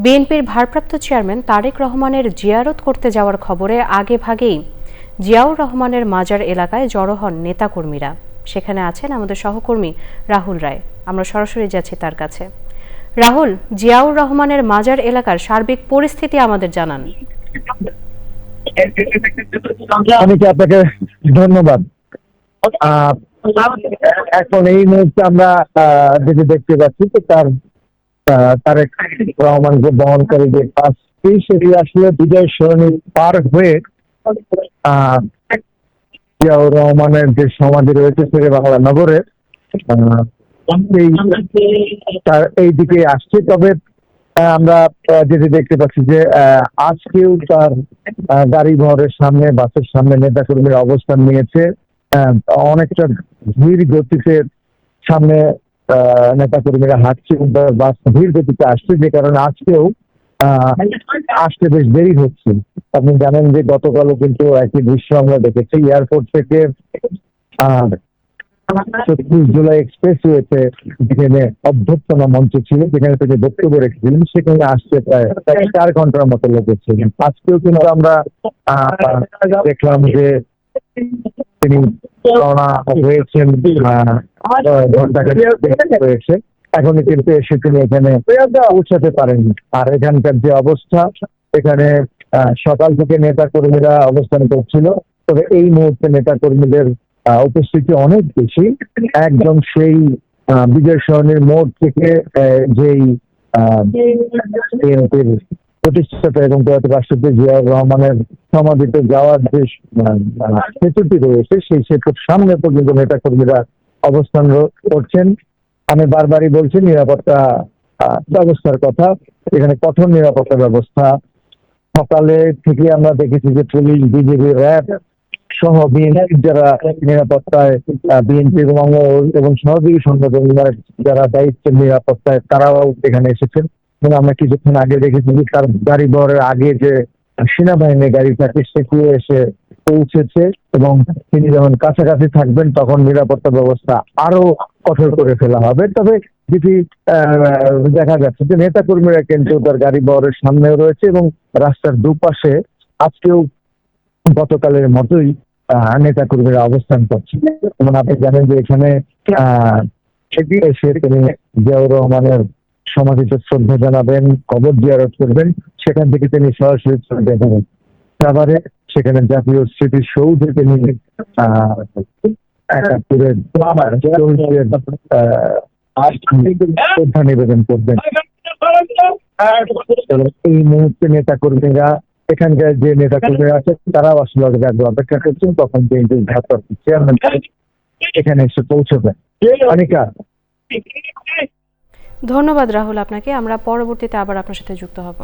বিএনপির ভারপ্রাপ্ত চেয়ারম্যান তারেক রহমানের জিয়ারত করতে যাওয়ার খবরে আগেভাগেই জিয়াউর রহমানের মাজার এলাকায় জড়ো হন নেতাকর্মীরা। সেখানে আছেন আমাদের সহকর্মী রাহুল রায়। আমরা সরাসরি যাচ্ছি তার কাছে। রাহুল, জিয়াউর রহমানের মাজার এলাকার সার্বিক পরিস্থিতি আমাদের জানান। আপনাকে ধন্যবাদ। এখন এই মুহূর্তে আমরা যেটি দেখতে পাচ্ছি যে তারেক রহমানকে বহন করে যে বাসটি সেটি আসলে বিজয় সরণি পার হয়ে জিয়াউর রহমানের যে সমাধি রয়েছে শেরে বাংলা নগরে তার এই দিকে আসছে। তবে আমরা যেটি দেখতে পাচ্ছি যে আজকেও তার গাড়ি বহরের সামনে, বাসের সামনে নেতাকর্মীরা অবস্থান নিয়েছে। অনেকটা ধীর গতিতে সামনে নেতাকর্মীরা হাঁটছে এবং বাস ধীর গতিতে আসছে, যে কারণে আজকেও আসতে বেশ দেরি হচ্ছে। আপনি জানেন যে গতকালও কিন্তু একই দৃশ্য আমরা দেখেছি। এয়ারপোর্ট থেকে ৩৬ জুলাই এক্সপ্রেসওয়েতে যেখানে অভ্যর্থনা মঞ্চ ছিল, যেখানে থেকে বক্তব্য রেখেছিলেন, সেখানে আসতে প্রায় ৪ ঘন্টার মতো লেগেছে। আজকেও কিন্তু আমরা দেখলাম যে তিনি রওনা হয়েছেন, হয়েছে এখনই কিন্তু এসে তিনি এখানে পৌঁছাতে পারেননি। আর এখানকার যে অবস্থা, এখানে সকাল থেকে নেতা কর্মীরা অবস্থান করছিল, তবে এই মুহূর্তে নেতা কর্মীদের উপস্থিতি অনেক বেশি। একদম সেই বিজয় সরণির মোড় থেকে যেই বিএনপির প্রতিষ্ঠাতা এবং প্রয়াত রাষ্ট্রপতি জিয়াউর রহমানের সমাধিতে যাওয়ার যে সেতুটি রয়েছে, সেই সেতুর সামনে পর্যন্ত নেতা কর্মীরা অবস্থান করছেন। আমি বারবারই বলছি নিরাপত্তা ব্যবস্থার কথা। এখানে কঠোর নিরাপত্তা ব্যবস্থা। সকালে থেকে আমরা দেখেছি যে পুলিশ, বিজেপি, র্যাব সহ বিএনপির যারা নিরাপত্তায়, বিএনপি এবং সহযোগী সংগঠনের যারা দায়িত্বের নিরাপত্তায়, তারাও এখানে এসেছেন। এবং আমরা কিছুক্ষণ আগে দেখেছি যে তার গাড়ি বহরের আগে যে সেনাবাহিনীর গাড়ি থাকে সেটিও এসে পৌঁছেছে, এবং তিনি যখন কাছাকাছি থাকবেন তখন নিরাপত্তা ব্যবস্থা আরো কঠোর করে ফেলা হবে। তবে যেটি দেখা যাচ্ছে যে নেতা কর্মীরা কিন্তু তার গাড়ি বহরের সামনেও রয়েছে এবং রাস্তার দুপাশে আজকেও গতকালের মতোই নেতা কর্মীরা অবস্থান করছে। এবং আপনি জানেন যে এখানে এসে তিনি জিয়াউর রহমানের সমাধিতে শ্রদ্ধা জানাবেন, কবর জিয়ারত করবেন। সেখান থেকে তিনি সরাসরি চলে যাবেন সাভারে, সেখানে জাতীয় স্মৃতিসৌধে তিনি একাত্তরের শ্রদ্ধা নিবেদন করবেন। এই মুহূর্তে নেতা কর্মীরা, এখানকার যে নেতা কর্মীরা আছে, তারাও আসলে অপেক্ষা করছেন তখন বিএনপির ভারপ্রাপ্ত চেয়ারম্যান এখানে এসে পৌঁছবেন। অনিকা, ধন্যবাদ রাহুল আপনাকে। আমরা পরবর্তীতে আবার আপনার সাথে যুক্ত হব।